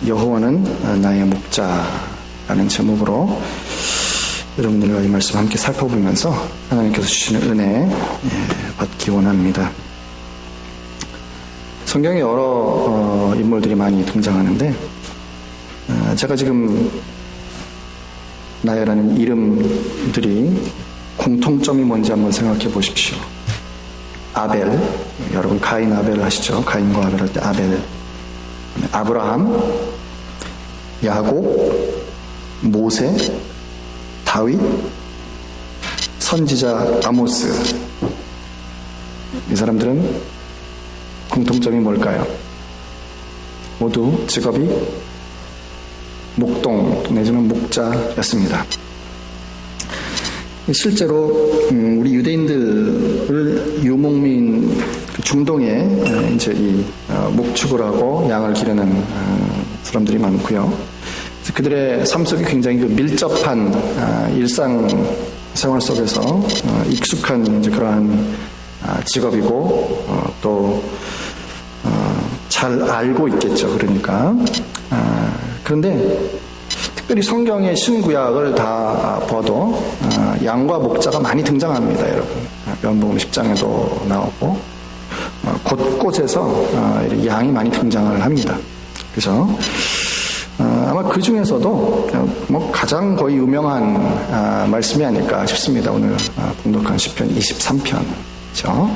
여호와는 나의 목자라는 제목으로 여러분들과 이 말씀 함께 살펴보면서 하나님께서 주시는 은혜 받기 원합니다. 성경에 여러 인물들이 많이 등장하는데 제가 지금 나야라는 이름들이 공통점이 뭔지 한번 생각해 보십시오. 아벨, 여러분 가인 아벨 아시죠? 가인과 아벨 할 때 아벨, 아브라함, 야곱, 모세, 다윗, 선지자 아모스. 이 사람들은 공통점이 뭘까요? 모두 직업이 목동 내지는 목자였습니다. 실제로 우리 유대인들을 유목민 중동에 이제 이 목축을 하고 양을 기르는 사람들이 많고요. 그들의 삶 속에 굉장히 밀접한 일상 생활 속에서 익숙한 이제 그러한 직업이고 또 잘 알고 있겠죠. 그러니까 그런데 특별히 성경의 신구약을 다 봐도 양과 목자가 많이 등장합니다, 여러분. 요한복음 10장에도 나오고 곳곳에서 양이 많이 등장을 합니다. 그래서 아마 그 중에서도 뭐 가장 거의 유명한 말씀이 아닐까 싶습니다. 오늘 봉독한 시편 23편, 그렇죠?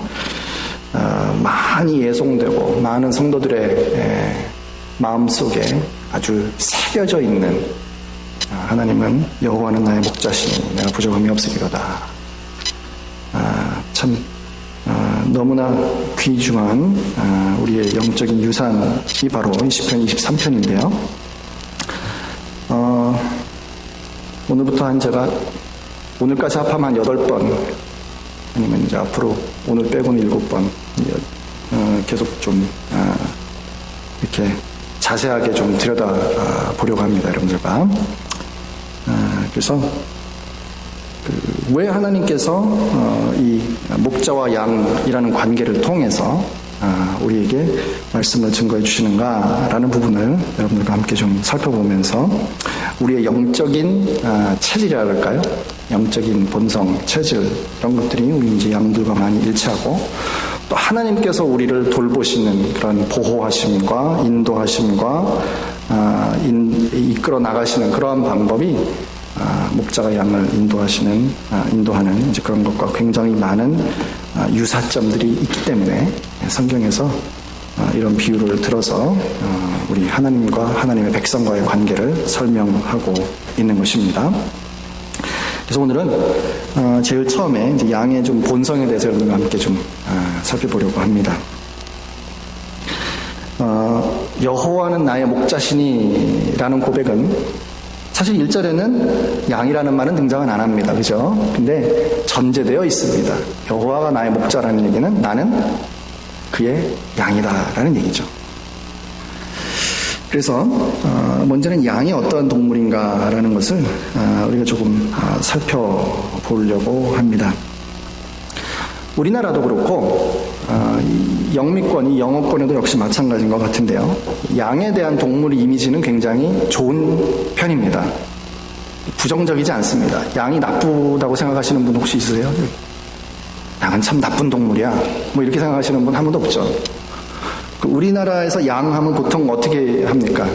많이 예송되고 많은 성도들의 마음속에 아주 새겨져 있는 하나님은 여호와는 나의 목자시니 내가 부족함이 없으리로다. 참 너무나 귀중한 우리의 영적인 유산이 바로 시편 23편인데요. 오늘부터 제가 오늘까지 합하면 한 8번 아니면 이제 앞으로 오늘 빼고는 7번 계속 좀 이렇게 자세하게 좀 들여다 보려고 합니다, 여러분들과. 그래서 왜 하나님께서 이 목자와 양이라는 관계를 통해서 우리에게 말씀을 증거해 주시는가라는 부분을 여러분들과 함께 좀 살펴보면서 우리의 영적인 체질이라 그럴까요? 영적인 본성, 체질 이런 것들이 우리 이제 양들과 많이 일치하고 또 하나님께서 우리를 돌보시는 그런 보호하심과 인도하심과 이끌어 나가시는 그러한 방법이 목자가 양을 인도하는 이제 그런 것과 굉장히 많은 유사점들이 있기 때문에 성경에서 이런 비유를 들어서 우리 하나님과 하나님의 백성과의 관계를 설명하고 있는 것입니다. 그래서 오늘은 제일 처음에 이제 양의 좀 본성에 대해서 여러분과 함께 좀 살펴보려고 합니다. 여호와는 나의 목자시니라는 고백은 사실 1절에는 양이라는 말은 등장은 안 합니다. 그죠? 근데 전제되어 있습니다. 여호와가 나의 목자라는 얘기는 나는 그의 양이다라는 얘기죠. 그래서 먼저는 양이 어떠한 동물인가라는 것을 우리가 조금 살펴보려고 합니다. 우리나라도 그렇고 영미권, 이 영어권에도 역시 마찬가지인 것 같은데요. 양에 대한 동물 이미지는 굉장히 좋은 편입니다. 부정적이지 않습니다. 양이 나쁘다고 생각하시는 분 혹시 있으세요? 양은 참 나쁜 동물이야. 뭐 이렇게 생각하시는 분 한 분도 없죠. 우리나라에서 양 하면 보통 어떻게 합니까?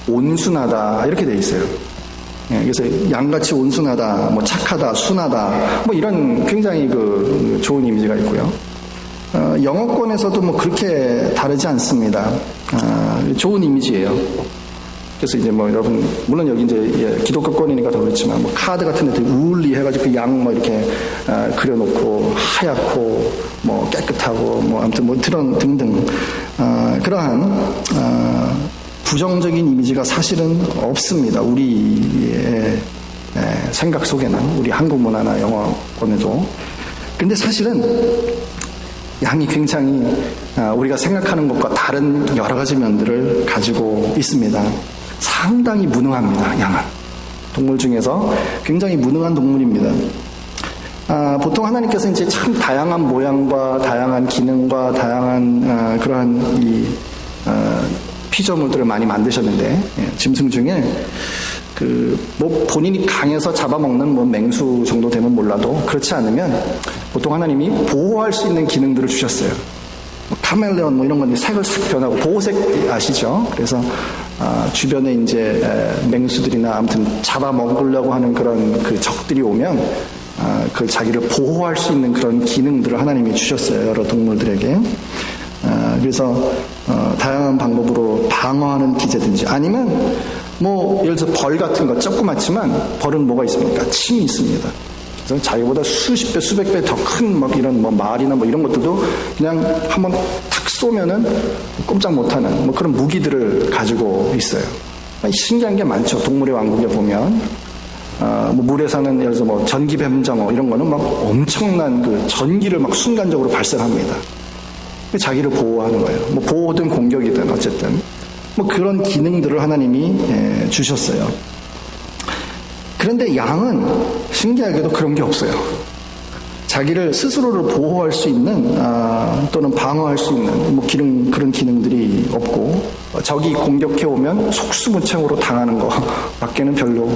온순하다 이렇게 돼 있어요. 그래서 양같이 온순하다, 뭐 착하다, 순하다, 뭐 이런 굉장히 좋은 이미지가 있고요. 영어권에서도 뭐 그렇게 다르지 않습니다. 좋은 이미지예요. 그래서 이제 뭐 여러분, 물론 여기 이제 기독교권이니까 더 그렇지만 뭐 카드 같은 데 되게 우울리 해가지고 그 양 뭐 이렇게 그려놓고 하얗고 뭐 깨끗하고 뭐 아무튼 뭐 등등 그러한 부정적인 이미지가 사실은 없습니다. 우리의 생각 속에는 우리 한국 문화나 영어권에도. 근데 사실은 양이 굉장히 우리가 생각하는 것과 다른 여러 가지 면들을 가지고 있습니다. 상당히 무능합니다. 양은 동물 중에서 굉장히 무능한 동물입니다. 보통 하나님께서 이제 참 다양한 모양과 다양한 기능과 다양한 그러한 이 피조물들을 많이 만드셨는데, 짐승 중에 뭐 본인이 강해서 잡아먹는 뭐 맹수 정도 되면 몰라도 그렇지 않으면 보통 하나님이 보호할 수 있는 기능들을 주셨어요. 뭐 카멜레온 뭐 이런 건 색을 싹 변하고 보호색 아시죠? 그래서 주변에 이제 맹수들이나 아무튼 잡아먹으려고 하는 그런 그 적들이 오면 그 자기를 보호할 수 있는 그런 기능들을 하나님이 주셨어요. 여러 동물들에게. 그래서 다양한 방법으로 방어하는 기제든지 아니면 뭐 예를 들어서 벌 같은 거 조그맣지만 벌은 뭐가 있습니까? 침이 있습니다. 그래서 자기보다 수십 배 수백 배 더 큰 막 이런 뭐 말이나 뭐 이런 것들도 그냥 한번 탁 쏘면은 꼼짝 못하는 뭐 그런 무기들을 가지고 있어요. 신기한 게 많죠. 동물의 왕국에 보면 뭐 물에 사는 예를 들어서 뭐 전기뱀장어 이런 거는 막 엄청난 그 전기를 막 순간적으로 발생합니다. 자기를 보호하는 거예요. 뭐 보호든 공격이든 어쨌든 뭐 그런 기능들을 하나님이 주셨어요. 그런데 양은 신기하게도 그런 게 없어요. 자기를 스스로를 보호할 수 있는 또는 방어할 수 있는 뭐 그런 기능들이 없고 적이 공격해 오면 속수무책으로 당하는 거 밖에는 별로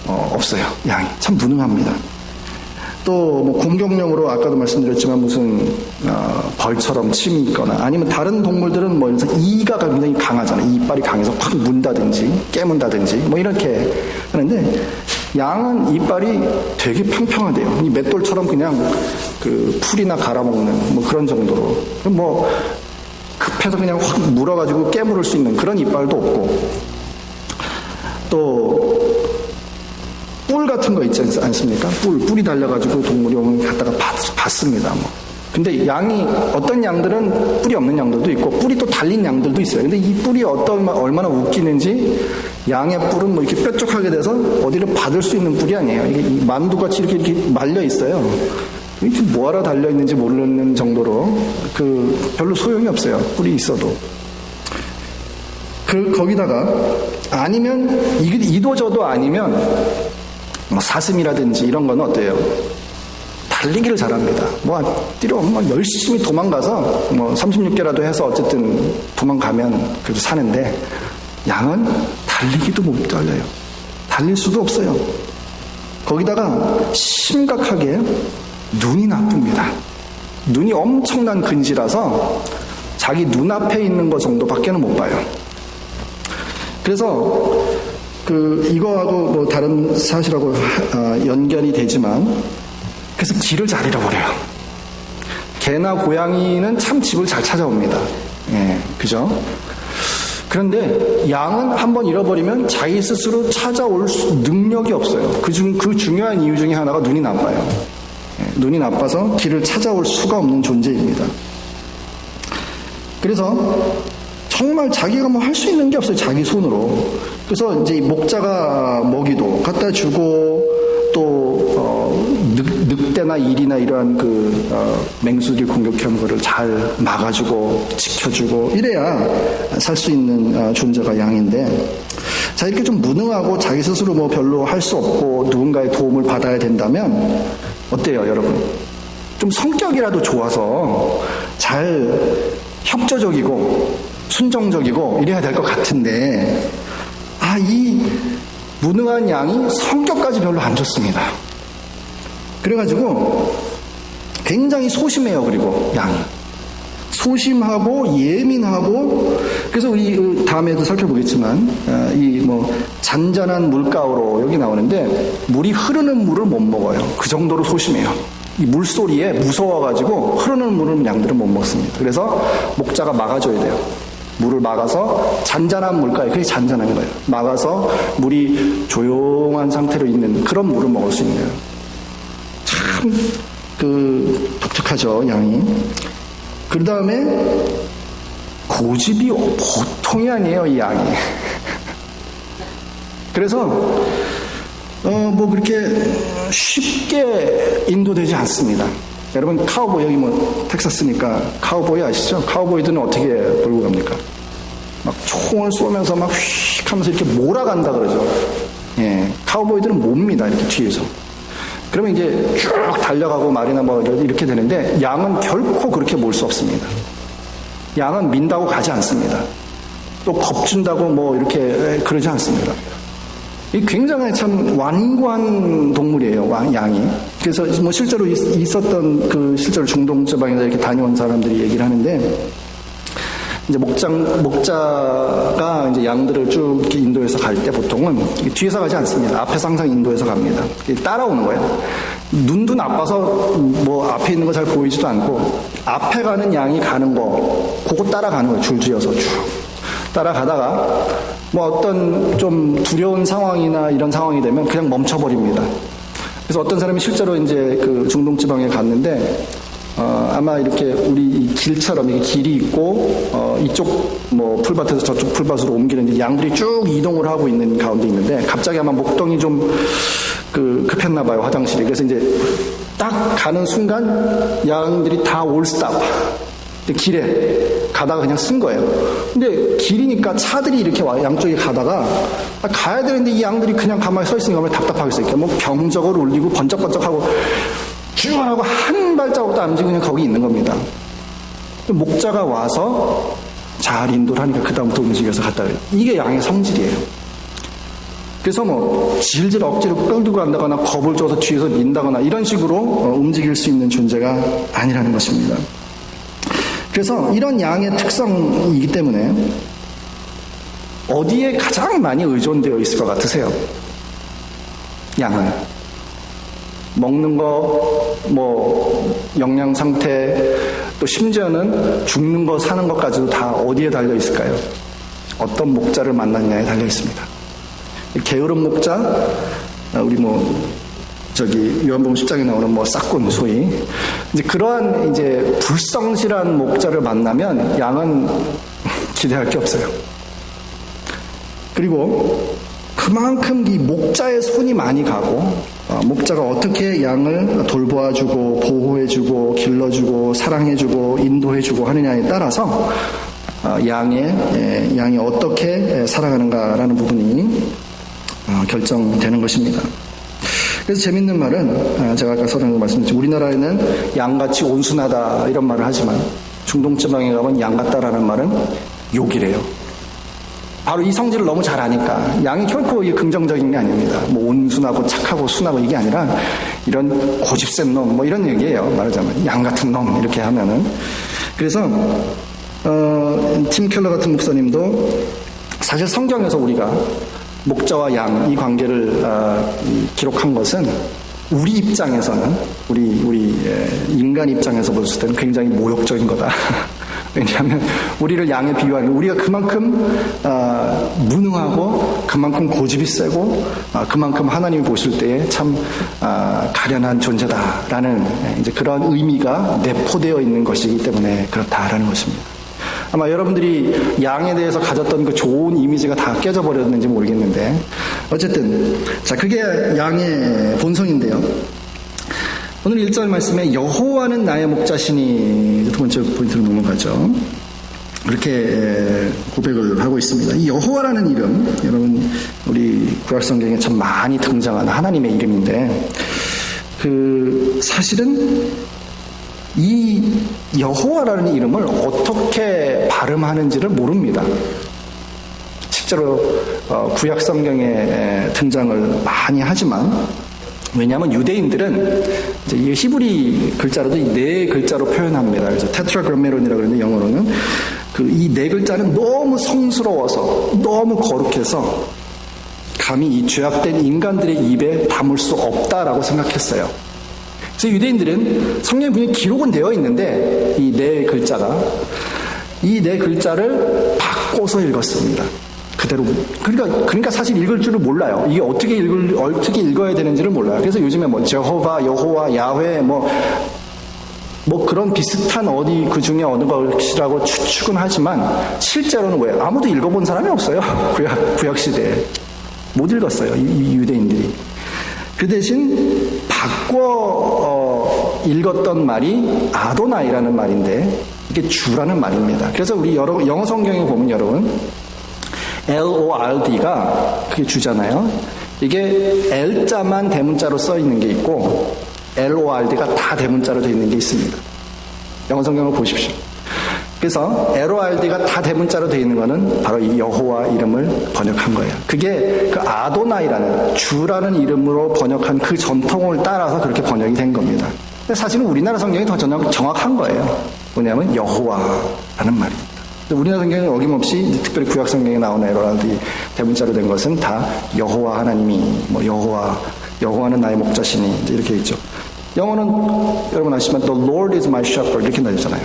없어요. 양이 참 무능합니다. 또 뭐 공격력으로 아까도 말씀드렸지만 무슨 벌처럼 침이 있거나 아니면 다른 동물들은 뭐 이가 굉장히 강하잖아요. 이빨이 강해서 확 문다든지 깨문다든지 뭐 이렇게 하는데 양은 이빨이 되게 평평하대요. 이 맷돌처럼 그냥 그 풀이나 갈아먹는 뭐 그런 정도로 뭐 급해서 그냥 확 물어가지고 깨물을 수 있는 그런 이빨도 없고 또 뿔 같은 거 있지 않습니까? 뿔이 달려가지고 동물이 오면 갖다가 받습니다. 뭐. 근데 양이, 어떤 양들은 뿔이 없는 양들도 있고, 뿔이 또 달린 양들도 있어요. 근데 이 뿔이 얼마나 웃기는지, 양의 뿔은 뭐 이렇게 뾰족하게 돼서 어디를 받을 수 있는 뿔이 아니에요. 이게 만두같이 이렇게 말려 있어요. 이게 뭐하러 달려있는지 모르는 정도로, 별로 소용이 없어요. 뿔이 있어도. 거기다가, 아니면, 이도저도 아니면, 뭐 사슴이라든지 이런 건 어때요? 달리기를 잘합니다. 뭐 열심히 도망가서 뭐 36개라도 해서 어쨌든 도망가면 그래도 사는데 양은 달리기도 못 달려요. 달릴 수도 없어요. 거기다가 심각하게 눈이 나쁩니다. 눈이 엄청난 근시라서 자기 눈앞에 있는 것 정도밖에는 못 봐요. 그래서 이거하고 뭐 다른 사실하고 연결이 되지만 그래서 길을 잘 잃어버려요. 개나 고양이는 참 집을 잘 찾아옵니다. 예, 그죠? 그런데 양은 한번 잃어버리면 자기 스스로 찾아올 능력이 없어요. 그 중요한 이유 중에 하나가 눈이 나빠요. 예, 눈이 나빠서 길을 찾아올 수가 없는 존재입니다. 그래서 정말 자기가 뭐 할 수 있는 게 없어요. 자기 손으로. 그래서 이제 목자가 먹이도 갖다 주고 또 늑대나 일이나 이러한 맹수들 공격하는 거를 잘 막아주고 지켜주고 이래야 살 수 있는 존재가 양인데 자 이렇게 좀 무능하고 자기 스스로 뭐 별로 할 수 없고 누군가의 도움을 받아야 된다면 어때요 여러분? 좀 성격이라도 좋아서 잘 협조적이고 순종적이고 이래야 될 것 같은데 이 무능한 양이 성격까지 별로 안 좋습니다. 그래가지고 굉장히 소심해요. 그리고 양이 소심하고 예민하고 그래서 우리 다음에도 살펴보겠지만 이 뭐 잔잔한 물가으로 여기 나오는데 물이 흐르는 물을 못 먹어요. 그 정도로 소심해요. 이 물소리에 무서워가지고 흐르는 물을 양들은 못 먹습니다. 그래서 목자가 막아줘야 돼요. 물을 막아서 잔잔한 물가에 그게 잔잔한 거예요. 막아서 물이 조용한 상태로 있는 그런 물을 먹을 수 있는 참 독특하죠 양이. 그 다음에 고집이 보통이 아니에요 이 양이. 그래서 뭐 그렇게 쉽게 인도되지 않습니다. 여러분 카우보이 여기 뭐 텍사스니까 카우보이 아시죠? 카우보이들은 어떻게 돌고 갑니까? 막 총을 쏘면서 막 휙 하면서 이렇게 몰아간다 그러죠. 예, 카우보이들은 몹니다 이렇게 뒤에서. 그러면 이제 쭉 달려가고 말이나 뭐 이렇게 되는데 양은 결코 그렇게 몰 수 없습니다. 양은 민다고 가지 않습니다. 또 겁준다고 뭐 이렇게 그러지 않습니다. 이 굉장히 참 완고한 동물이에요, 양이. 그래서 뭐 실제로 있었던 그 실제로 중동 지방에서 이렇게 다녀온 사람들이 얘기를 하는데, 이제 목자가 이제 양들을 쭉 이렇게 인도해서 갈 때 보통은 뒤에서 가지 않습니다. 앞에서 항상 인도해서 갑니다. 따라오는 거예요. 눈도 나빠서 뭐 앞에 있는 거 잘 보이지도 않고, 앞에 가는 양이 가는 거, 그거 따라가는 거예요. 줄지어서 쭉. 따라가다가 뭐 어떤 좀 두려운 상황이나 이런 상황이 되면 그냥 멈춰버립니다. 그래서 어떤 사람이 실제로 이제 그 중동 지방에 갔는데, 아마 이렇게 우리 이 길처럼 이게 길이 있고, 이쪽 뭐 풀밭에서 저쪽 풀밭으로 옮기는 이제 양들이 쭉 이동을 하고 있는 가운데 있는데, 갑자기 아마 목동이 좀 급했나 봐요, 화장실이. 그래서 이제 딱 가는 순간 양들이 다 올스탑. 길에 가다가 그냥 쓴 거예요. 근데 길이니까 차들이 이렇게 와, 양쪽에 가다가 가야 되는데 이 양들이 그냥 가만히 서 있으니까 답답하겠어요. 그러니까 뭐 병적을 울리고 번쩍번쩍하고 쭉 하고 한 발자국도 안 움직이고 그냥 거기 있는 겁니다. 목자가 와서 잘 인도를 하니까 그다음부터 움직여서 갔다 그래요. 이게 양의 성질이에요. 그래서 뭐 질질 억지로 끌고 간다거나 겁을 줘서 뒤에서 민다거나 이런 식으로 움직일 수 있는 존재가 아니라는 것입니다. 그래서 이런 양의 특성이기 때문에 어디에 가장 많이 의존되어 있을 것 같으세요? 양은 먹는 거, 뭐 영양 상태, 또 심지어는 죽는 거, 사는 것까지도 다 어디에 달려 있을까요? 어떤 목자를 만났냐에 달려 있습니다. 게으른 목자, 우리 요한복음 10장에 나오는 싹군 소위. 이제 그러한 이제 불성실한 목자를 만나면 양은 기대할 게 없어요. 그리고 그만큼 이 목자의 손이 많이 가고, 목자가 어떻게 양을 돌보아주고, 보호해주고, 길러주고, 사랑해주고, 인도해주고 하느냐에 따라서, 양이 어떻게 살아가는가라는 부분이 결정되는 것입니다. 그래서 재밌는 말은, 제가 아까 서론에서 말씀드렸죠. 우리나라에는 양같이 온순하다 이런 말을 하지만 중동 지방에 가면 양 같다라는 말은 욕이래요. 바로 이 성질을 너무 잘 아니까. 양이 결코 이게 긍정적인 게 아닙니다. 뭐 온순하고 착하고 순하고 이게 아니라 이런 고집센 놈, 뭐 이런 얘기예요. 말하자면 양 같은 놈 이렇게 하면은. 그래서 팀 켈러 같은 목사님도 사실 성경에서 우리가 목자와 양 이 관계를 기록한 것은 우리 입장에서는 우리 인간 입장에서 봤을 때는 굉장히 모욕적인 거다. 왜냐하면 우리를 양에 비유하는, 우리가 그만큼 무능하고 그만큼 고집이 세고 그만큼 하나님이 보실 때에 참 가련한 존재다라는 이제 그런 의미가 내포되어 있는 것이기 때문에 그렇다라는 것입니다. 아마 여러분들이 양에 대해서 가졌던 그 좋은 이미지가 다 깨져버렸는지 모르겠는데, 어쨌든 자, 그게 양의 본성인데요. 오늘 1절 말씀에 여호와는 나의 목자시니, 두 번째 포인트로 넘어가죠. 그렇게 고백을 하고 있습니다. 이 여호와라는 이름, 여러분 우리 구약성경에 참 많이 등장하는 하나님의 이름인데, 사실은 이 여호와라는 이름을 어떻게 발음하는지를 모릅니다. 실제로 구약 성경에 등장을 많이 하지만, 왜냐하면 유대인들은 이제 이 히브리 글자로도 이 네 글자로 표현합니다. 그래서 테트라그라메론이라고 그러는데 영어로는 이 네 글자는 너무 성스러워서 너무 거룩해서 감히 이 죄악된 인간들의 입에 담을 수 없다라고 생각했어요. 그래서 유대인들은 성경에 분명히 기록은 되어 있는데 이 네 글자를 바꿔서 읽었습니다. 그대로. 그러니까 사실 읽을 줄을 몰라요. 이게 어떻게 읽어야 되는지를 몰라요. 그래서 요즘에 제호바, 여호와, 야훼, 뭐 그런 비슷한 그 중에 어느 것이라고 추측은 하지만, 실제로는 왜? 아무도 읽어본 사람이 없어요. 구약 시대에. 못 읽었어요. 이 유대인들이. 그 대신 바꿔 읽었던 말이 아도나이라는 말인데, 이게 주라는 말입니다. 그래서 우리 영어 성경에 보면 여러분, LORD가 그게 주잖아요. 이게 L자만 대문자로 써 있는 게 있고, LORD가 다 대문자로 되어 있는 게 있습니다. 영어 성경을 보십시오. 그래서 LORD가 다 대문자로 되어 있는 거는 바로 이 여호와 이름을 번역한 거예요. 그게 그 아도나이라는 주라는 이름으로 번역한 그 전통을 따라서 그렇게 번역이 된 겁니다. 근데 사실은 우리나라 성경이 더 정확한 거예요. 뭐냐면 여호와라는 말입니다. 우리나라 성경은 어김없이 특별히 구약 성경에 나오는 LORD 대문자로 된 것은 다 여호와 하나님이 뭐 여호와는 나의 목자시니 이렇게 있죠. 영어는 여러분 아시지만 The Lord is my shepherd 이렇게 나오잖아요.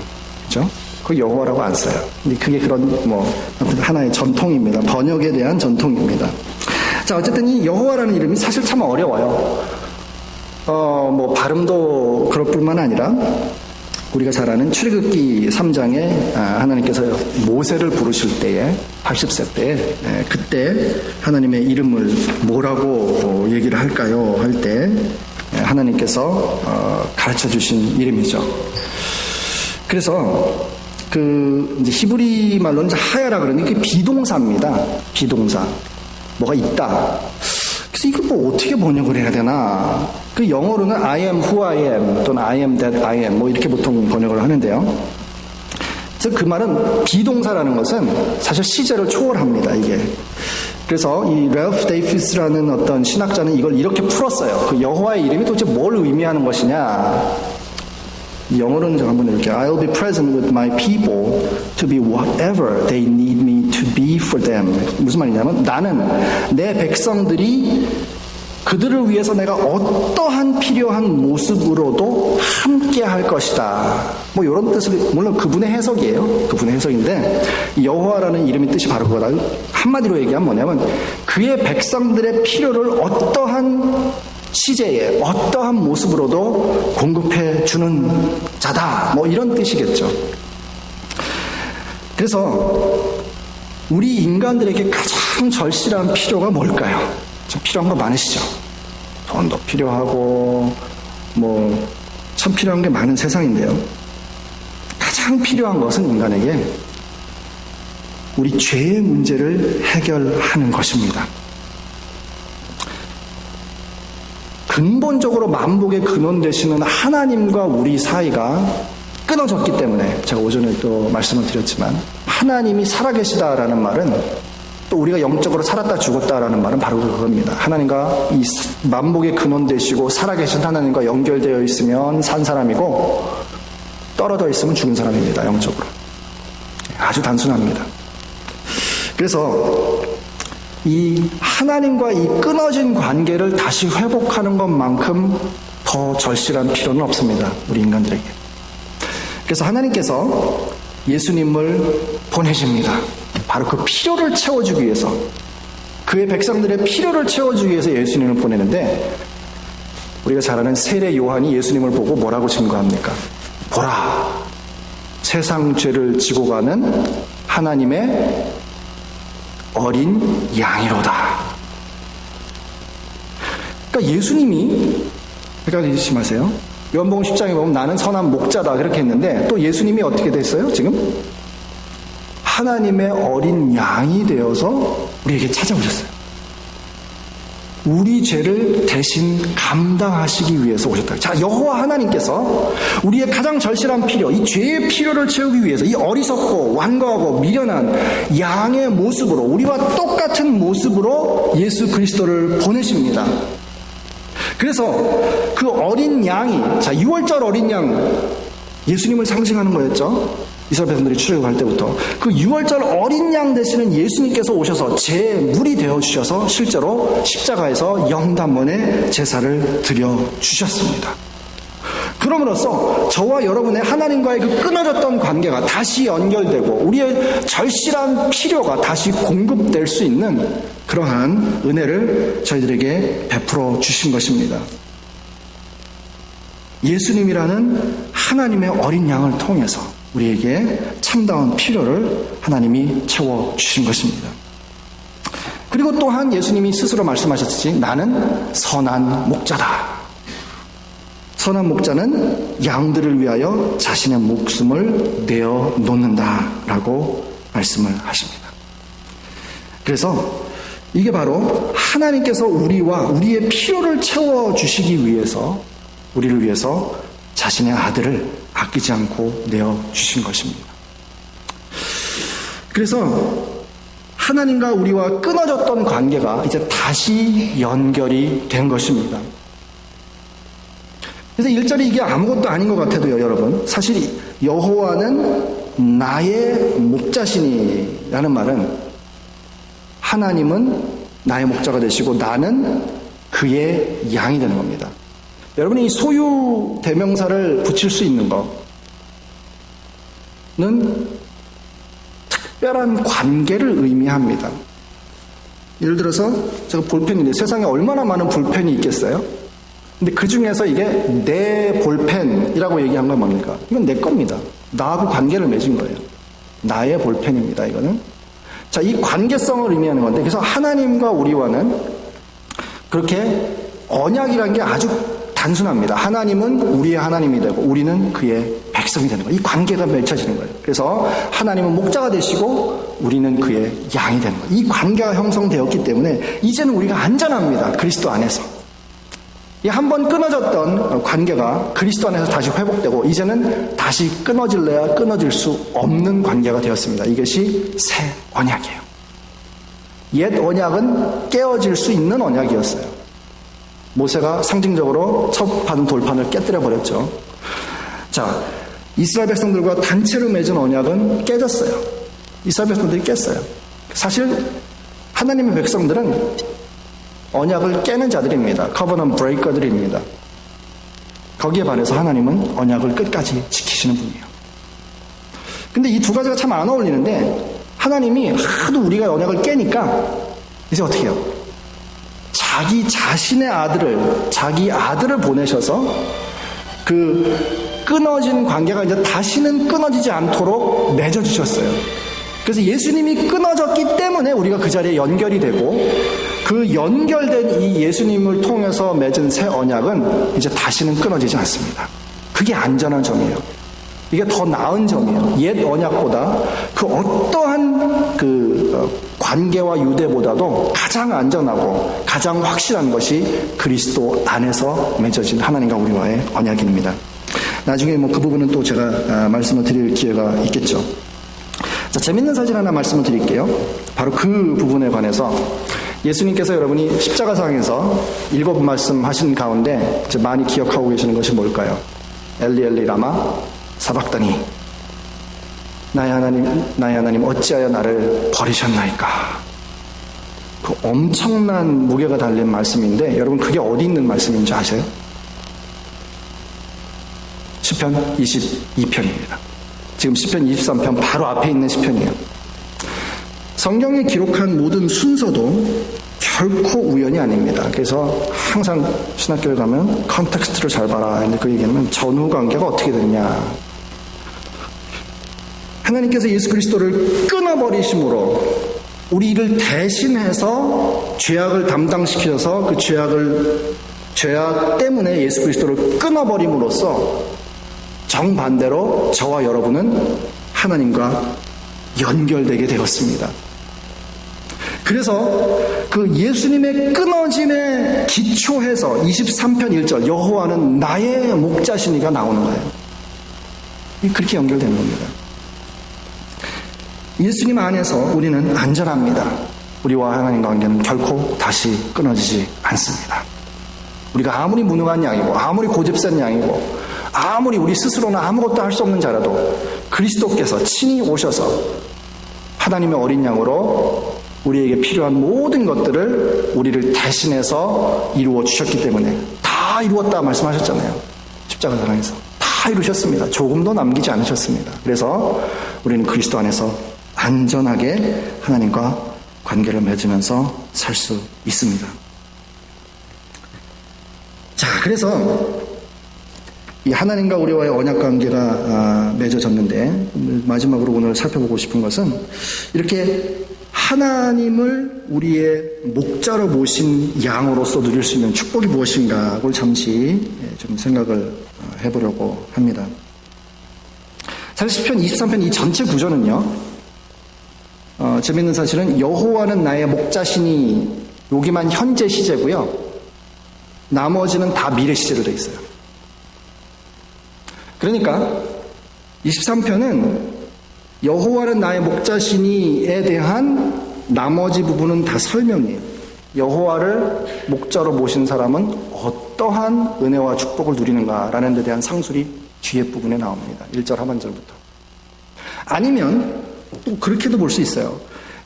그렇죠? 그 여호와라고 안 써요. 근데 그게 그런 뭐 하나의 전통입니다. 번역에 대한 전통입니다. 자, 어쨌든 이 여호와라는 이름이 사실 참 어려워요. 뭐 발음도 그럴 뿐만 아니라 우리가 잘 아는 출애굽기 3장에 하나님께서 모세를 부르실 때에 80세 때에 그때 하나님의 이름을 뭐라고 얘기를 할까요? 할 때 하나님께서 가르쳐 주신 이름이죠. 그래서 이제 히브리 말로는 이제 하야라 그러는 게 비동사입니다. 비동사. 뭐가 있다. 그래서 이걸 뭐 어떻게 번역을 해야 되나? 그 영어로는 I am who I am 또는 I am that I am 뭐 이렇게 보통 번역을 하는데요. 그래서 그 말은 비동사라는 것은 사실 시제를 초월합니다. 이게. 그래서 이 랄프 데이비스라는 어떤 신학자는 이걸 이렇게 풀었어요. 그 여호와의 이름이 도대체 뭘 의미하는 것이냐? 영어로는 제가 한번 이렇게 I'll be present with my people to be whatever they need me to be for them. 무슨 말이냐면 나는 내 백성들이 그들을 위해서 내가 어떠한 필요한 모습으로도 함께 할 것이다. 뭐 이런 뜻을 물론 그분의 해석이에요. 그분의 해석인데 여호와라는 이름의 뜻이 바로 그거다. 한마디로 얘기하면 뭐냐면 그의 백성들의 필요를 어떠한 시제에 어떠한 모습으로도 공급해 주는 자다. 뭐 이런 뜻이겠죠. 그래서 우리 인간들에게 가장 절실한 필요가 뭘까요? 참 필요한 거 많으시죠? 돈도 필요하고 뭐 참 필요한 게 많은 세상인데요. 가장 필요한 것은 인간에게 우리 죄의 문제를 해결하는 것입니다. 근본적으로 만복의 근원 되시는 하나님과 우리 사이가 끊어졌기 때문에 제가 오전에 또 말씀을 드렸지만 하나님이 살아계시다라는 말은 또 우리가 영적으로 살았다 죽었다라는 말은 바로 그겁니다. 하나님과 이 만복의 근원 되시고 살아계신 하나님과 연결되어 있으면 산 사람이고 떨어져 있으면 죽은 사람입니다. 영적으로. 아주 단순합니다. 그래서 이 하나님과 이 끊어진 관계를 다시 회복하는 것만큼 더 절실한 필요는 없습니다. 우리 인간들에게. 그래서 하나님께서 예수님을 보내십니다. 바로 그 필요를 채워주기 위해서 그의 백성들의 필요를 채워주기 위해서 예수님을 보내는데 우리가 잘 아는 세례 요한이 예수님을 보고 뭐라고 증거합니까? 보라! 세상 죄를 지고 가는 하나님의 어린 양이로다. 그러니까 예수님이 헷갈리지 마세요. 요한복음 10장에 보면 나는 선한 목자다 그렇게 했는데 또 예수님이 어떻게 됐어요? 지금 하나님의 어린 양이 되어서 우리에게 찾아오셨어요. 우리 죄를 대신 감당하시기 위해서 오셨다. 자, 여호와 하나님께서 우리의 가장 절실한 필요, 이 죄의 필요를 채우기 위해서 이 어리석고 완고하고 미련한 양의 모습으로 우리와 똑같은 모습으로 예수 그리스도를 보내십니다. 그래서 그 어린 양이 자 6월절 어린 양 예수님을 상징하는 거였죠. 이스라엘 백성들이 출애굽할 때부터 그 6월절 어린 양 되시는 예수님께서 오셔서 제물이 되어주셔서 실제로 십자가에서 영단번의 제사를 드려주셨습니다. 그럼으로써 저와 여러분의 하나님과의 그 끊어졌던 관계가 다시 연결되고 우리의 절실한 필요가 다시 공급될 수 있는 그러한 은혜를 저희들에게 베풀어 주신 것입니다. 예수님이라는 하나님의 어린 양을 통해서 우리에게 참다운 필요를 하나님이 채워주신 것입니다. 그리고 또한 예수님이 스스로 말씀하셨듯이 나는 선한 목자다. 선한 목자는 양들을 위하여 자신의 목숨을 내어놓는다라고 말씀을 하십니다. 그래서 이게 바로 하나님께서 우리와 우리의 필요를 채워주시기 위해서 우리를 위해서 자신의 아들을 아끼지 않고 내어주신 것입니다. 그래서 하나님과 우리와 끊어졌던 관계가 이제 다시 연결이 된 것입니다. 그래서 1절이 이게 아무것도 아닌 것 같아도요, 여러분. 사실 여호와는 나의 목자시니라는 말은 하나님은 나의 목자가 되시고 나는 그의 양이 되는 겁니다. 여러분이 이 소유 대명사를 붙일 수 있는 거는 특별한 관계를 의미합니다. 예를 들어서 제가 볼펜인데 세상에 얼마나 많은 볼펜이 있겠어요? 근데 그 중에서 이게 내 볼펜이라고 얘기한 건 뭡니까? 이건 내 겁니다. 나하고 관계를 맺은 거예요. 나의 볼펜입니다, 이거는. 자, 이 관계성을 의미하는 건데, 그래서 하나님과 우리와는 그렇게 언약이라는 게 아주 단순합니다. 하나님은 우리의 하나님이 되고 우리는 그의 백성이 되는 거예요. 이 관계가 맺혀지는 거예요. 그래서 하나님은 목자가 되시고 우리는 그의 양이 되는 거예요. 이 관계가 형성되었기 때문에 이제는 우리가 안전합니다. 그리스도 안에서. 이 한번 끊어졌던 관계가 그리스도 안에서 다시 회복되고 이제는 다시 끊어질래야 끊어질 수 없는 관계가 되었습니다. 이것이 새 언약이에요. 옛 언약은 깨어질 수 있는 언약이었어요. 모세가 상징적으로 첫 받은 돌판을 깨뜨려 버렸죠. 자, 이스라엘 백성들과 단체로 맺은 언약은 깨졌어요. 이스라엘 백성들이 깼어요. 사실 하나님의 백성들은 언약을 깨는 자들입니다. 커버넌트 브레이커들입니다. 거기에 반해서 하나님은 언약을 끝까지 지키시는 분이에요. 근데 이 두 가지가 참 안 어울리는데 하나님이 하도 우리가 언약을 깨니까 이제 어떻게 해요? 자기 자신의 자기 아들을 보내셔서 그 끊어진 관계가 이제 다시는 끊어지지 않도록 맺어주셨어요. 그래서 예수님이 끊어졌기 때문에 우리가 그 자리에 연결이 되고 그 연결된 이 예수님을 통해서 맺은 새 언약은 이제 다시는 끊어지지 않습니다. 그게 안전한 점이에요. 이게 더 나은 점이에요. 옛 언약보다 그 어떠한 관계와 유대보다도 가장 안전하고 가장 확실한 것이 그리스도 안에서 맺어진 하나님과 우리와의 언약입니다. 나중에 그 부분은 또 제가 말씀을 드릴 기회가 있겠죠. 자, 재밌는 사실 하나 말씀을 드릴게요. 바로 그 부분에 관해서 예수님께서 여러분이 십자가상에서 7 말씀하신 가운데 많이 기억하고 계시는 것이 뭘까요? 엘리 엘리 라마 사박다니 나의 하나님 어찌하여 나를 버리셨나이까. 그 엄청난 무게가 달린 말씀인데 여러분 그게 어디 있는 말씀인지 아세요? 시편 22편입니다. 지금 시편 23편 바로 앞에 있는 시편이에요. 성경에 기록한 모든 순서도 결코 우연이 아닙니다. 그래서 항상 신학교에 가면 컨텍스트를 잘 봐라. 그 얘기는 전후 관계가 어떻게 되느냐. 하나님께서 예수 그리스도를 끊어버리심으로 우리를 대신해서 죄악을 담당시켜서 그 죄악 때문에 예수 그리스도를 끊어버림으로써 정반대로 저와 여러분은 하나님과 연결되게 되었습니다. 그래서 그 예수님의 끊어짐에 기초해서 23편 1절 여호와는 나의 목자시니가 나오는 거예요. 그렇게 연결되는 겁니다. 예수님 안에서 우리는 안전합니다. 우리와 하나님과 관계는 결코 다시 끊어지지 않습니다. 우리가 아무리 무능한 양이고 아무리 고집센 양이고 아무리 우리 스스로는 아무것도 할 수 없는 자라도 그리스도께서 친히 오셔서 하나님의 어린 양으로 우리에게 필요한 모든 것들을 우리를 대신해서 이루어 주셨기 때문에 다 이루었다 말씀하셨잖아요. 십자가상에서 다 이루셨습니다. 조금도 남기지 않으셨습니다. 그래서 우리는 그리스도 안에서 안전하게 하나님과 관계를 맺으면서 살 수 있습니다. 자, 그래서 이 하나님과 우리와의 언약 관계가 맺어졌는데 마지막으로 오늘 살펴보고 싶은 것은 이렇게 하나님을 우리의 목자로 모신 양으로서 누릴 수 있는 축복이 무엇인가를 잠시 좀 생각을 해보려고 합니다. 사실 시편 23편 이 전체 구조는요. 재밌는 사실은 여호와는 나의 목자시니 여기만 현재 시제고요. 나머지는 다 미래 시제로 되어 있어요. 그러니까 23편은 여호와는 나의 목자시니에 대한 나머지 부분은 다 설명이에요. 여호와를 목자로 모신 사람은 어떠한 은혜와 축복을 누리는가라는 데 대한 상술이 뒤에 부분에 나옵니다. 1절 하반절부터. 아니면 또 그렇게도 볼 수 있어요.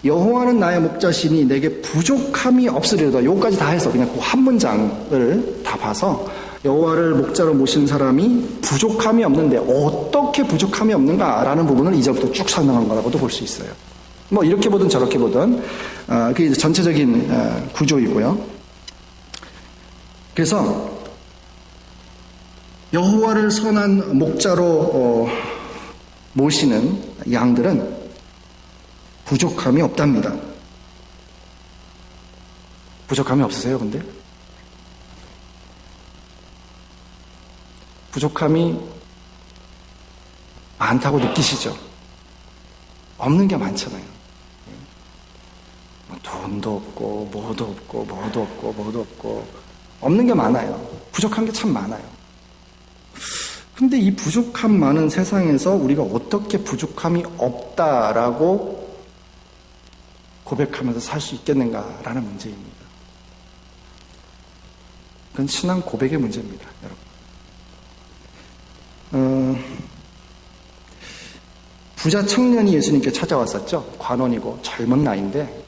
여호와는 나의 목자시니 내게 부족함이 없으리로다. 요까지 다 해서 그냥 그 한 문장을 다 봐서 여호와를 목자로 모신 사람이 부족함이 없는데 어떻게 부족함이 없는가라는 부분을 2절부터 쭉 설명한 거라고도 볼 수 있어요. 뭐 이렇게 보든 저렇게 보든 그게 전체적인 구조이고요. 그래서 여호와를 선한 목자로 모시는 양들은 부족함이 없답니다. 부족함이 없으세요, 근데? 부족함이 많다고 느끼시죠? 없는 게 많잖아요. 돈도 없고, 뭐도 없고, 뭐도 없고, 뭐도 없고, 없는 게 많아요. 부족한 게 참 많아요. 근데 이 부족함 많은 세상에서 우리가 어떻게 부족함이 없다라고 고백하면서 살 수 있겠는가라는 문제입니다. 그건 신앙 고백의 문제입니다, 여러분. 부자 청년이 예수님께 찾아왔었죠. 관원이고 젊은 나이인데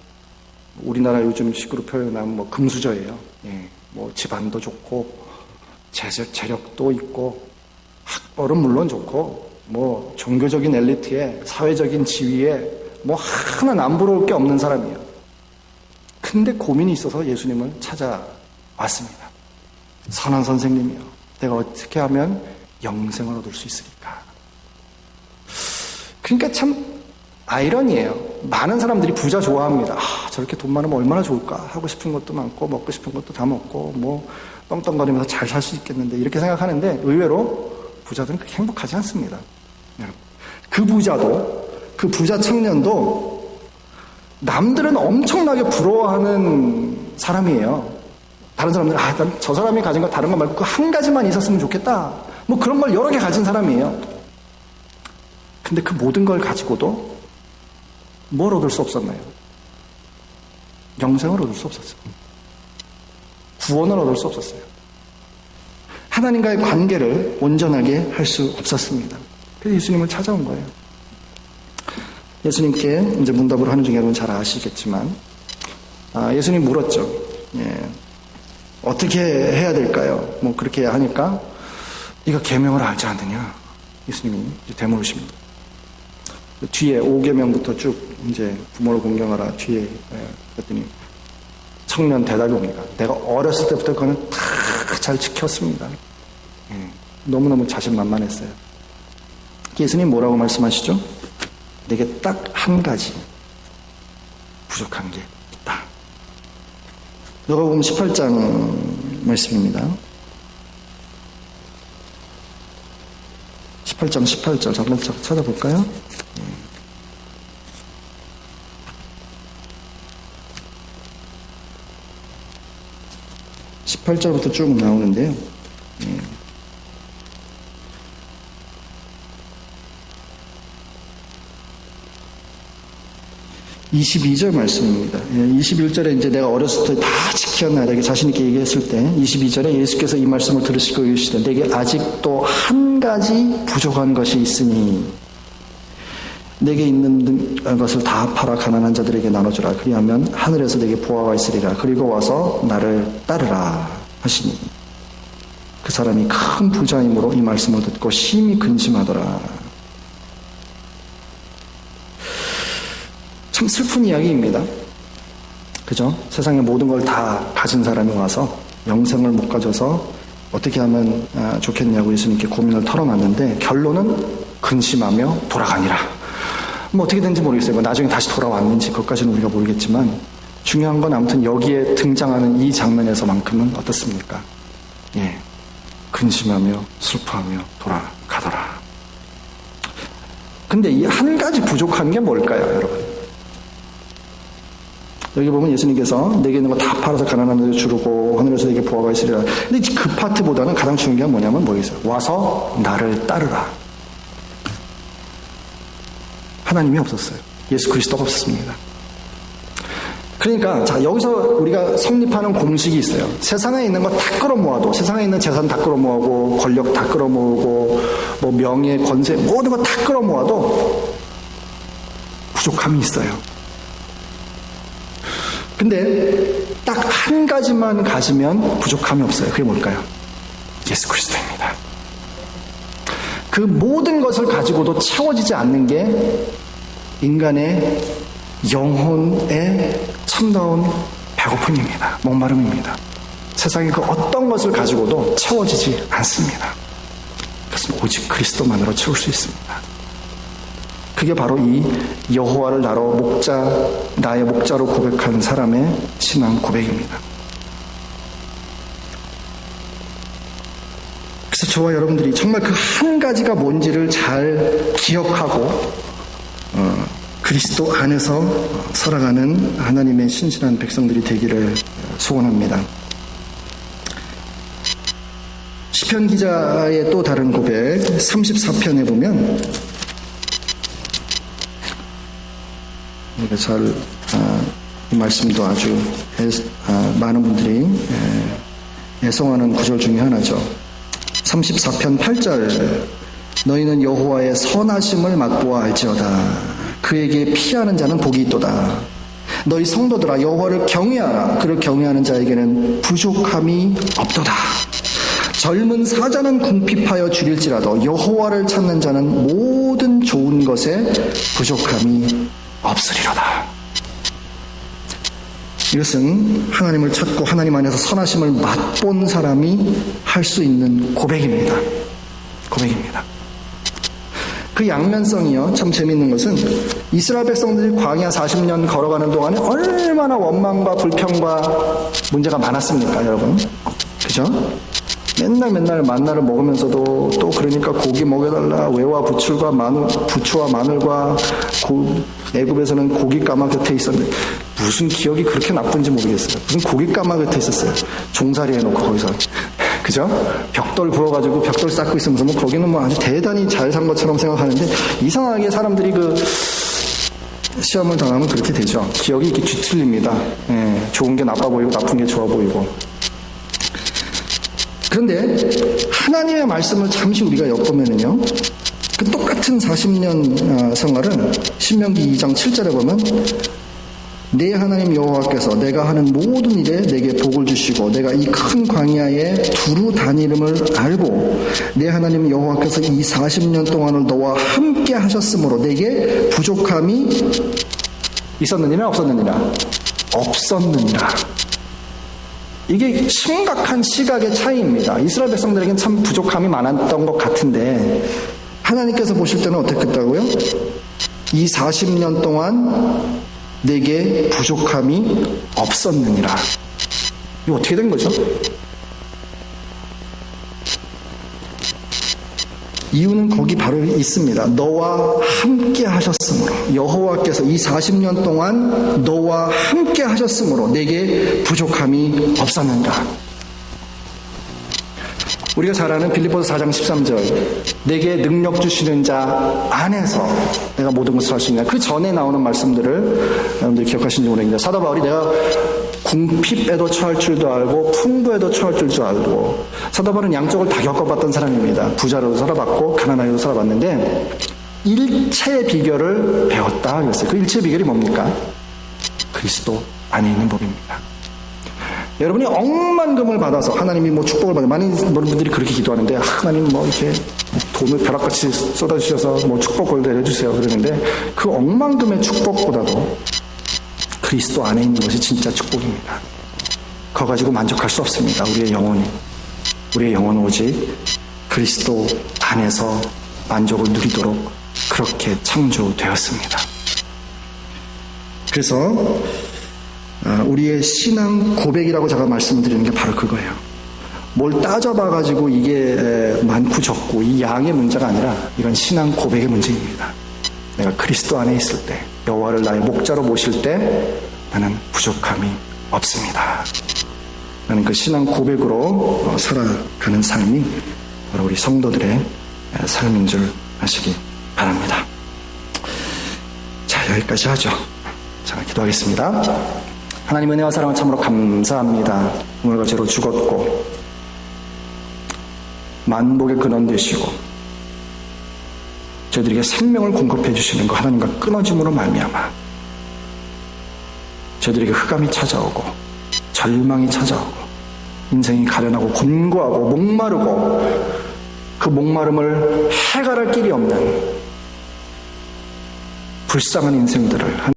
우리나라 요즘 식으로 표현하면 뭐 금수저예요. 예, 뭐 집안도 좋고 재력도 있고 학벌은 물론 좋고 뭐 종교적인 엘리트에 사회적인 지위에 뭐 하나 남부러울 게 없는 사람이에요. 근데 고민이 있어서 예수님을 찾아왔습니다. 선한 선생님이요, 내가 어떻게 하면 영생을 얻을 수 있을까? 그러니까 참 아이러니예요. 많은 사람들이 부자 좋아합니다. 저렇게 돈 많으면 얼마나 좋을까? 하고 싶은 것도 많고 먹고 싶은 것도 다 먹고 뭐 떵떵거리면서 잘 살 수 있겠는데 이렇게 생각하는데 의외로 부자들은 그렇게 행복하지 않습니다. 그 부자도, 그 부자 청년도 남들은 엄청나게 부러워하는 사람이에요. 다른 사람들은 저 사람이 가진 거 다른 거 말고 그 한 가지만 있었으면 좋겠다. 뭐 그런 걸 여러 개 가진 사람이에요. 근데 그 모든 걸 가지고도 뭘 얻을 수 없었나요? 영생을 얻을 수 없었어요. 구원을 얻을 수 없었어요. 하나님과의 관계를 온전하게 할 수 없었습니다. 그래서 예수님을 찾아온 거예요. 예수님께 이제 문답을 하는 중에 여러분 잘 아시겠지만, 예수님 물었죠. 예. 어떻게 해야 될까요? 뭐 그렇게 하니까, 네가 계명을 알지 않느냐? 예수님이 이제 되물으십니다. 뒤에 5계명부터 쭉 이제 부모를 공경하라 뒤에 그랬더니 청년 대답이 옵니다. 내가 어렸을 때부터 그거는 다 잘 지켰습니다. 너무너무 자신만만했어요. 예수님 뭐라고 말씀하시죠? 내게 딱 한 가지 부족한 게 있다. 누가복음 18장 말씀입니다. 18장 18절 잠깐 찾아볼까요? 18절부터 쭉 나오는데요. 22절 말씀입니다. 21절에 이제 내가 어렸을 때 다 지켰나 내게 자신있게 얘기했을 때 22절에 예수께서 이 말씀을 들으시고 이르시되 내게 아직도 한 가지 부족한 것이 있으니 내게 있는 것을 다 팔아 가난한 자들에게 나눠주라. 그리하면 하늘에서 내게 보화가 있으리라. 그리고 와서 나를 따르라 하시니 그 사람이 큰 부자이므로 이 말씀을 듣고 심히 근심하더라. 참 슬픈 이야기입니다. 그죠? 세상의 모든 걸 다 가진 사람이 와서 영생을 못 가져서 어떻게 하면 좋겠냐고 예수님께 고민을 털어놨는데 결론은 근심하며 돌아가니라. 뭐 어떻게 된지 모르겠어요. 뭐 나중에 다시 돌아왔는지 그것까지는 우리가 모르겠지만 중요한 건 아무튼 여기에 등장하는 이 장면에서만큼은 어떻습니까? 예, 근심하며 슬퍼하며 돌아가더라. 근데 이 한 가지 부족한 게 뭘까요, 여러분? 여기 보면 예수님께서 내게 있는 거 다 팔아서 가난한 자들 주르고 하늘에서 내게 보화가 있으리라. 근데 그 파트보다는 가장 중요한 게 뭐냐면 뭐겠어요? 와서 나를 따르라. 하나님이 없었어요. 예수 그리스도가 없었습니다. 그러니까 자, 여기서 우리가 성립하는 공식이 있어요. 세상에 있는 거 다 끌어모아도, 세상에 있는 재산 다 끌어모으고, 권력 다 끌어모으고, 뭐 명예, 권세, 모든 거 다 끌어모아도 부족함이 있어요. 근데 딱 한 가지만 가지면 부족함이 없어요. 그게 뭘까요? 예수 그리스도입니다. 그 모든 것을 가지고도 채워지지 않는 게 인간의 영혼의 참다운 배고픔입니다. 목마름입니다. 세상의 그 어떤 것을 가지고도 채워지지 않습니다. 그것은 오직 그리스도만으로 채울 수 있습니다. 그게 바로 이 여호와를 나의 목자로 고백하는 사람의 신앙 고백입니다. 그래서 저와 여러분들이 정말 그 한 가지가 뭔지를 잘 기억하고 그리스도 안에서 살아가는 하나님의 신실한 백성들이 되기를 소원합니다. 시편 기자의 또 다른 고백 34편에 보면 이 말씀도 아주 많은 분들이 애송하는 구절 중에 하나죠. 34편 8절 너희는 여호와의 선하심을 맛보아 알지어다. 그에게 피하는 자는 복이 있도다. 너희 성도들아 여호와를 경외하라. 그를 경외하는 자에게는 부족함이 없도다. 젊은 사자는 궁핍하여 줄일지라도 여호와를 찾는 자는 모든 좋은 것에 부족함이 없으리로다. 이것은 하나님을 찾고 하나님 안에서 선하심을 맛본 사람이 할 수 있는 고백입니다. 고백입니다. 그 양면성이요, 참 재밌는 것은 이스라엘 백성들이 광야 40년 걸어가는 동안에 얼마나 원망과 불평과 문제가 많았습니까, 여러분? 그죠? 맨날 만나를 먹으면서도 또 그러니까 고기 먹여달라, 외와 부추와 마늘과 애굽에서는 고기 까마 곁에 있었는데 무슨 기억이 그렇게 나쁜지 모르겠어요. 무슨 고기 까마 곁에 있었어요. 종살이 해놓고 거기서. 그죠? 벽돌 부어가지고 벽돌 쌓고 있으면서 뭐 거기는 뭐 아주 대단히 잘 산 것처럼 생각하는데 이상하게 사람들이 그 시험을 당하면 그렇게 되죠. 기억이 이렇게 뒤틀립니다. 예, 좋은 게 나빠 보이고 나쁜 게 좋아 보이고. 그런데 하나님의 말씀을 잠시 우리가 엿보면은요, 그 똑같은 40년 생활은 신명기 2장 7절에 보면 내 하나님 여호와께서 내가 하는 모든 일에 내게 복을 주시고 내가 이 큰 광야에 두루 다니름을 알고 내 하나님 여호와께서 이 40년 동안을 너와 함께 하셨으므로 내게 부족함이 있었느니라 없었느니라? 없었느니라. 이게 심각한 시각의 차이입니다. 이스라엘 백성들에게는 참 부족함이 많았던 것 같은데 하나님께서 보실 때는 어떻겠다고요? 이 40년 동안 내게 부족함이 없었느니라. 이거 어떻게 된 거죠? 이유는 거기 바로 있습니다. 너와 함께 하셨으므로, 여호와께서 이 40년 동안 너와 함께 하셨으므로 내게 부족함이 없었느니라. 우리가 잘 아는 빌립보서 4장 13절 내게 능력 주시는 자 안에서 내가 모든 것을 할 수 있느냐. 그 전에 나오는 말씀들을 여러분들이 기억하시는지 모르겠는데 사도 바울이 내가 궁핍에도 처할 줄도 알고 풍부에도 처할 줄도 알고, 사도 바울은 양쪽을 다 겪어봤던 사람입니다. 부자로도 살아봤고 가난하게도 살아봤는데 일체의 비결을 배웠다 그랬어요. 그 일체의 비결이 뭡니까? 그리스도 안에 있는 법입니다. 여러분이 억만금을 받아서 하나님이 뭐 축복을 받아, 많은 분들이 그렇게 기도하는데 하나님 뭐 이렇게 돈을 벼락같이 쏟아주셔서 뭐 축복을 내려주세요 그러는데 그 억만금의 축복보다도 그리스도 안에 있는 것이 진짜 축복입니다. 그거 가지고 만족할 수 없습니다. 우리의 영혼은 오직 그리스도 안에서 만족을 누리도록 그렇게 창조되었습니다. 그래서 우리의 신앙 고백이라고 제가 말씀드리는 게 바로 그거예요. 뭘 따져봐가지고 이게 많고 적고 이 양의 문제가 아니라 이건 신앙 고백의 문제입니다. 내가 그리스도 안에 있을 때, 여호와를 나의 목자로 모실 때 나는 부족함이 없습니다. 나는 그 신앙 고백으로 살아가는 삶이 바로 우리 성도들의 삶인 줄 아시기 바랍니다. 여기까지 하죠. 자, 기도하겠습니다. 하나님 은혜와 사랑을 참으로 감사합니다. 오늘과 죄로 죽었고 만복의 근원 되시고 저희들에게 생명을 공급해 주시는 거 하나님과 끊어짐으로 말미암아 저희들에게 흑암이 찾아오고 절망이 찾아오고 인생이 가련하고 곤고하고 목마르고 그 목마름을 해결할 길이 없는 불쌍한 인생들을